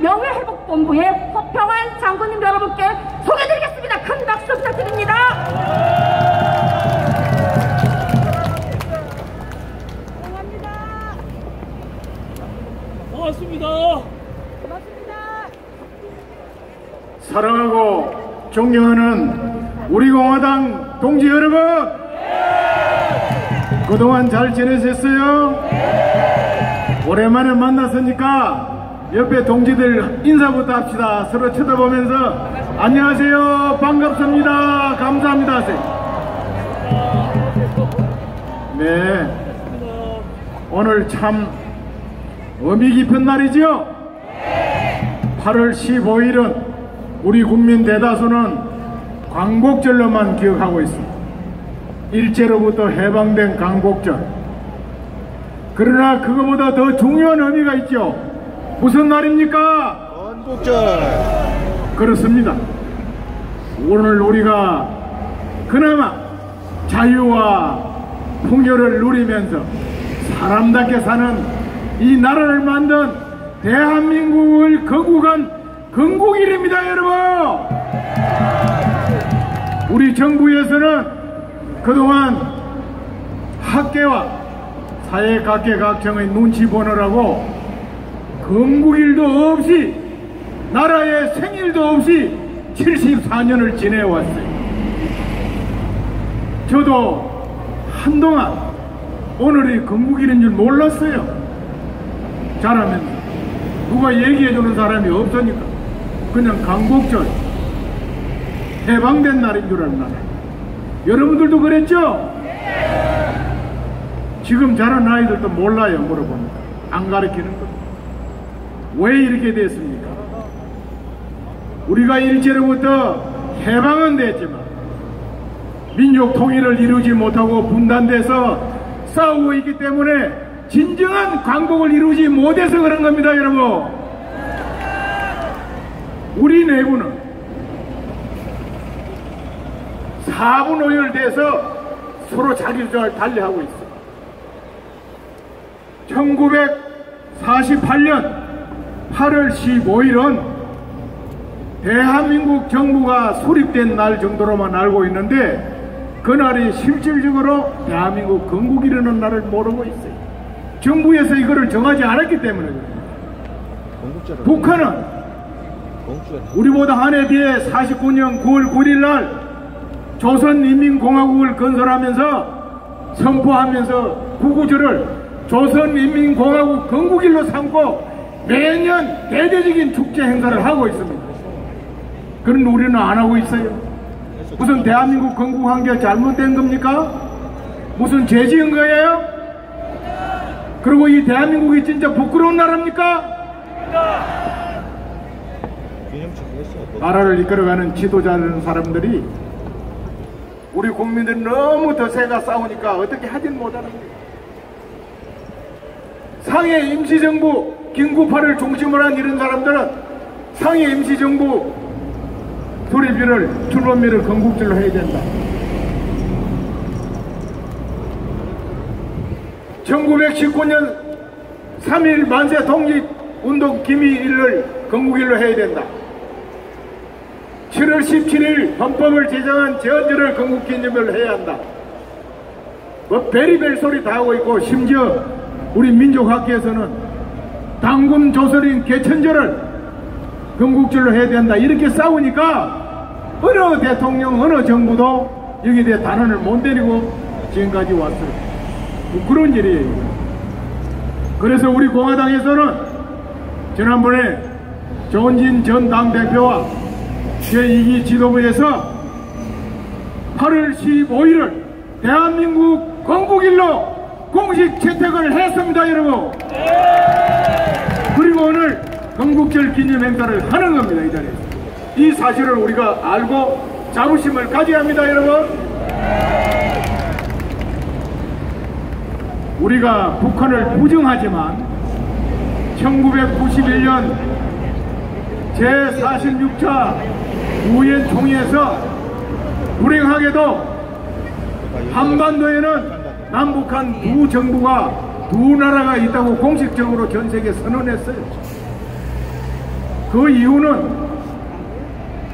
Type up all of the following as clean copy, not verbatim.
명예회복본부의 허평환 장군님 여러분께 소개드리겠습니다. 큰 박수 부탁드립니다. 고맙습니다. 고맙습니다. 사랑하고 존경하는 우리 공화당 동지 여러분, 그동안 잘 지내셨어요? 오랜만에 만났으니까 옆에 동지들 인사부터 합시다. 서로 쳐다보면서 안녕하세요, 반갑습니다, 감사합니다 하세요. 네, 오늘 참 의미 깊은 날이죠? 8월 15일은 우리 국민 대다수는 광복절로만 기억하고 있습니다. 일제로부터 해방된 광복절. 그러나 그거보다 더 중요한 의미가 있죠. 무슨 날입니까? 건국절. 그렇습니다. 오늘 우리가 그나마 자유와 풍요를 누리면서 사람답게 사는 이 나라를 만든 대한민국을 건국한 건국일입니다, 여러분. 우리 정부에서는 그동안 학계와 사회각계각층의 눈치 보느라고 건국일도 없이 나라의 생일도 없이 74년을 지내왔어요. 저도 한동안 오늘이 건국일인 줄 몰랐어요. 자라면서 누가 얘기해주는 사람이 없으니까 그냥 광복절 해방된 날인 줄 알았나요? 여러분들도 그랬죠? 지금 자란 아이들도 몰라요. 물어보니까 안 가르치는 거. 왜 이렇게 됐습니까? 우리가 일제로부터 해방은 됐지만 민족 통일을 이루지 못하고 분단돼서 싸우고 있기 때문에 진정한 광복을 이루지 못해서 그런 겁니다, 여러분. 우리 내부는 4분오열돼서 서로 자기 주장을 달리하고 있어요. 1948년 8월 15일은 대한민국 정부가 수립된 날 정도로만 알고 있는데 그날이 실질적으로 대한민국 건국이라는 날을 모르고 있어요. 정부에서 이거를 정하지 않았기 때문에 그렇습니다. 북한은 우리보다 한 해 뒤에 49년 9월 9일 날 조선인민공화국을 건설하면서 선포하면서 구구절을 조선인민공화국 건국일로 삼고 매년 대대적인 축제 행사를 하고 있습니다. 그런데 우리는 안 하고 있어요. 무슨 대한민국 건국한 게 잘못된 겁니까? 무슨 죄 지은 거예요? 그리고 이 대한민국이 진짜 부끄러운 나라입니까? 나라를 이끌어가는 지도자라는 사람들이 우리 국민들이 너무 덧세가 싸우니까 어떻게 하진 못하는 거예요. 상해 임시정부 김구파를 중심으로 한 이런 사람들은 상해 임시정부 수립일을 출범일을 건국절로 해야 된다. 1919년 3일 만세 독립운동 기미일을 건국일로 해야 된다. 7월 17일 헌법을 제정한 제헌절을 건국기념일로 해야 한다. 뭐 베리벨 소리 다 하고 있고 심지어 우리 민족학계에서는 당군 조설인 개천절을 건국절로 해야 된다. 이렇게 싸우니까 어느 대통령 어느 정부도 여기에 대해 단언을 못 내리고 지금까지 왔어요. 뭐 그런 일이에요. 그래서 우리 공화당에서는 지난번에 조은진 전 당대표와 제2기 지도부에서 8월 15일을 대한민국 건국일로 공식 채택을 했습니다, 여러분. 그리고 오늘 건국절 기념 행사를 하는 겁니다, 이 자리에서. 이 사실을 우리가 알고 자부심을 가져야 합니다, 여러분. 우리가 북한을 부정하지만 1991년 제46차 유엔 총회에서 불행하게도 한반도에는 남북한 두 정부가 두 나라가 있다고 공식적으로 전 세계에 선언했어요. 그 이유는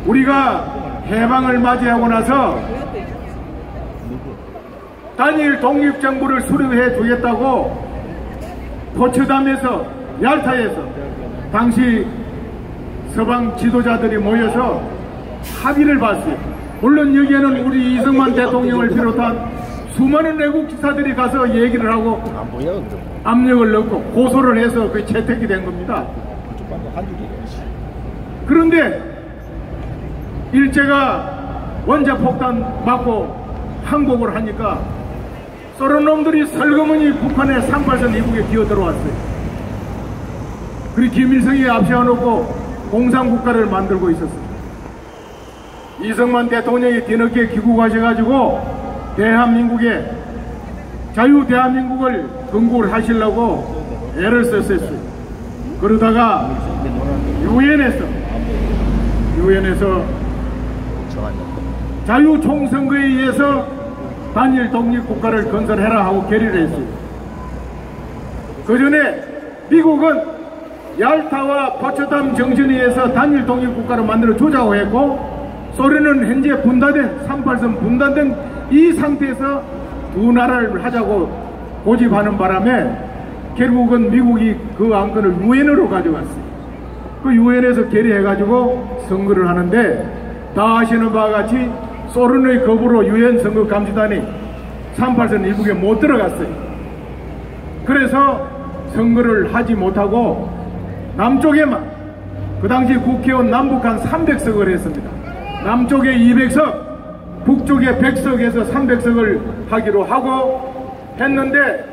우리가 해방을 맞이하고 나서 단일 독립정부를 수립해 주겠다고 포츠담에서 얄타에서 당시 서방 지도자들이 모여서 합의를 봤어요. 물론 여기에는 우리 이승만 대통령을 비롯한 수많은 외국 기사들이 가서 얘기를 하고 압력을 넣고 고소를 해서 그 채택이 된 겁니다. 그런데 일제가 원자폭탄 맞고 항복을 하니까 소련 놈들이 설거머니 북한의 38선 이북에 기어들어왔어요. 그리고 김일성이 앞세워놓고 공산국가를 만들고 있었어요. 이승만 대통령이 뒤늦게 귀국하셔가지고 대한민국에 자유대한민국을 건국을 하시려고 애를 썼었어요. 그러다가 유엔에서 자유총선거에 의해서 단일 독립국가를 건설해라 하고 결의를 했어요. 그 전에 미국은 얄타와 포츠담 정신에 의해서 단일 독립국가를 만들어 주자고 했고, 소련은 현재 분단된 38선 분단된 이 상태에서 두 나라를 하자고 고집하는 바람에 결국은 미국이 그 안건을 유엔으로 가져갔어요. 그 유엔에서 결의해가지고 선거를 하는데, 다 아시는 바와 같이 소련의 겁으로 유엔 선거감시단이 38선 일북에 못 들어갔어요. 그래서 선거를 하지 못하고 남쪽에만, 그 당시 국회의원 남북한 300석을 했습니다. 남쪽에 200석, 북쪽에 100석에서 300석을 하기로 하고 했는데,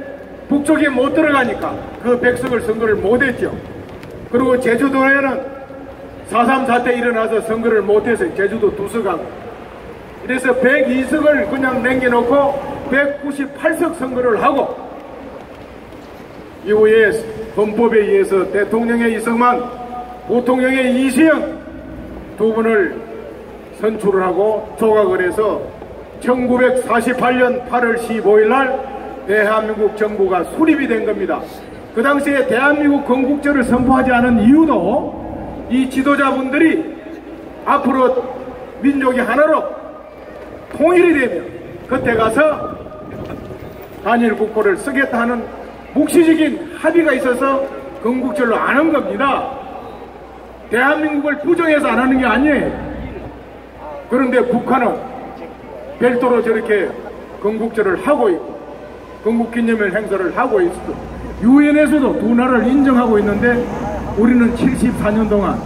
북쪽에 못 들어가니까 그 100석을 선거를 못했죠. 그리고 제주도에는 4.3 사태 일어나서 선거를 못해서 제주도 2석하고, 이래서 102석을 그냥 남겨놓고 198석 선거를 하고, 이후에 헌법에 의해서 대통령의 이승만, 부통령의 이시영 두 분을 선출을 하고 조각을 해서 1948년 8월 15일 날 대한민국 정부가 수립이 된 겁니다. 그 당시에 대한민국 건국절을 선포하지 않은 이유도 이 지도자분들이 앞으로 민족이 하나로 통일이 되면 그때 가서 단일 국호를 쓰겠다 하는 묵시적인 합의가 있어서 건국절로 안 한 겁니다. 대한민국을 부정해서 안 하는 게 아니에요. 그런데 북한은 별도로 저렇게 건국절을 하고 있고 건국기념일 행사를 하고 있고 유엔에서도 두 나라를 인정하고 있는데, 우리는 74년 동안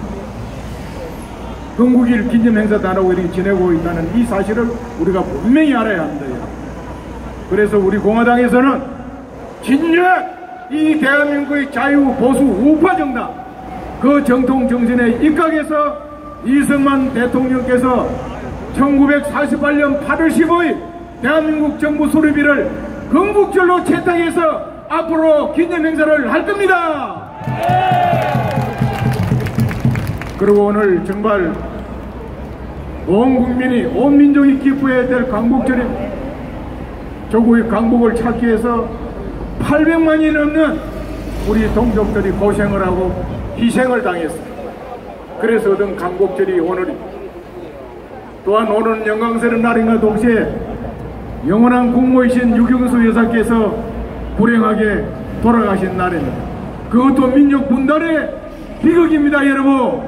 건국일 기념행사도 안 하고 이렇게 지내고 있다는 이 사실을 우리가 분명히 알아야 합니다. 그래서 우리 공화당에서는 진정한 이 대한민국의 자유 보수 우파 정당, 그 정통 정신에 입각해서 이승만 대통령께서 1948년 8월 15일 대한민국 정부 수립일을 건국절로 채택해서 앞으로 기념행사를 할 겁니다. 그리고 오늘 정말 온 국민이, 온 민족이 기뻐해야 될 광복절입니다. 조국의 광복을 찾기 위해서 800만이 넘는 우리 동족들이 고생을 하고 희생을 당했습니다. 그래서 얻은 광복절이 오늘입니다. 또한 오늘은 영광스러운 날인가 동시에 영원한 국모이신 유경수 여사께서 불행하게 돌아가신 날입니다. 그것도 민족 분단의 비극입니다. 여러분,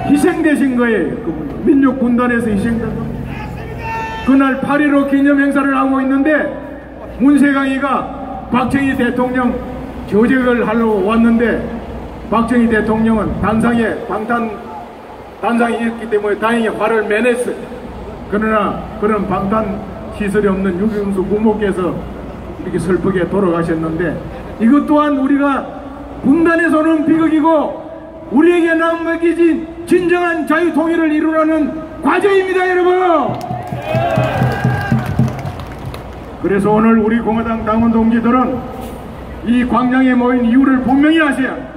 희생되신 거예요. 민족 분단에서 희생된 겁니다. 그날 8.15 기념행사를 하고 있는데 문세강이가 박정희 대통령 저직을 하려고 왔는데, 박정희 대통령은 단상에 단상이 있기 때문에 다행히 화를 매냈어요. 그러나 그런 방탄 시설이 없는 유경수 부모께서 이렇게 슬프게 돌아가셨는데, 이것 또한 우리가 분단에서 오는 비극이고 우리에게 남겨진 진정한 자유통일을 이루라는 과제입니다. 여러분, 그래서 오늘 우리 공화당 당원 동지들은 이 광장에 모인 이유를 분명히 아셔야 합니다.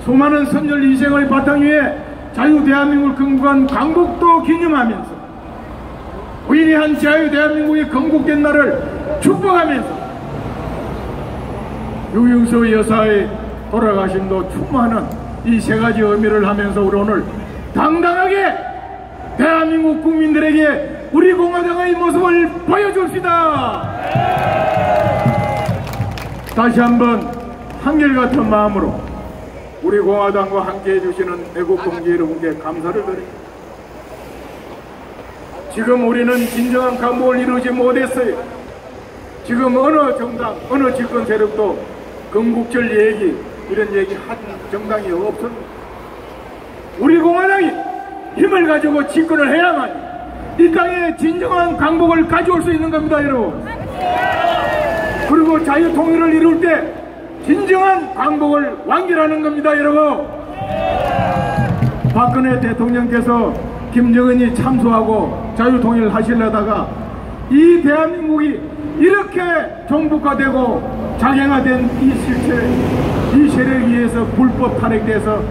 수많은 선열 희생의 바탕 위에 자유대한민국을 건국한 광복도 기념하면서 위대한 자유대한민국이 건국된 날을 축복하면서 유경수 여사의 돌아가심도 충만한 이 세 가지 의미를 하면서 우리 오늘 당당하게 대한민국 국민들에게 우리 공화당의 모습을 보여줍시다. 다시 한번 한결같은 마음으로 우리 공화당과 함께 해주시는 애국공제 여러분께 감사를 드립니다. 지금 우리는 진정한 강복을 이루지 못했어요. 지금 어느 정당, 어느 집권 세력도 건국절 얘기, 이런 얘기 한 정당이 없습니다. 우리 공화당이 힘을 가지고 집권을 해야만 이 땅에 진정한 강복을 가져올 수 있는 겁니다, 여러분. 그리고 자유통일을 이룰 때 진정한 강복을 완결하는 겁니다, 여러분. 박근혜 대통령께서 김정은이 참수하고 자유통일을 하시려다가 이 대한민국이 이렇게 종북화되고 장애화된 이 실체, 이 세력에 의해서 불법 탄핵돼서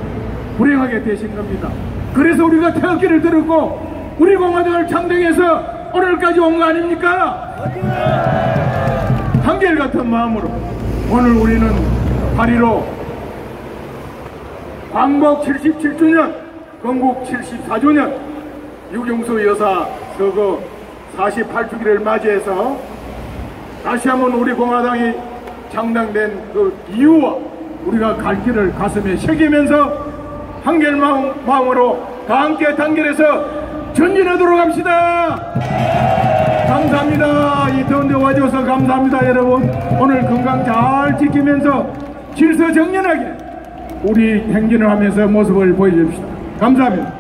불행하게 되신 겁니다. 그래서 우리가 태극기를 들었고 우리 공화당을 창당해서 오늘까지 온 거 아닙니까? 한결같은 마음으로 오늘 우리는 8.15 광복 77주년, 건국 74주년, 유경수 여사 서거 48주기를 맞이해서 다시 한번 우리 공화당이 창당된 그 이유와 우리가 갈 길을 가슴에 새기면서 한결 마음으로 다 함께 단결해서 전진하도록 합시다. 감사합니다. 이 더운데 와줘서 감사합니다, 여러분. 오늘 건강 잘 지키면서 질서정연하게 우리 행진을 하면서 모습을 보여줍시다. 감사합니다.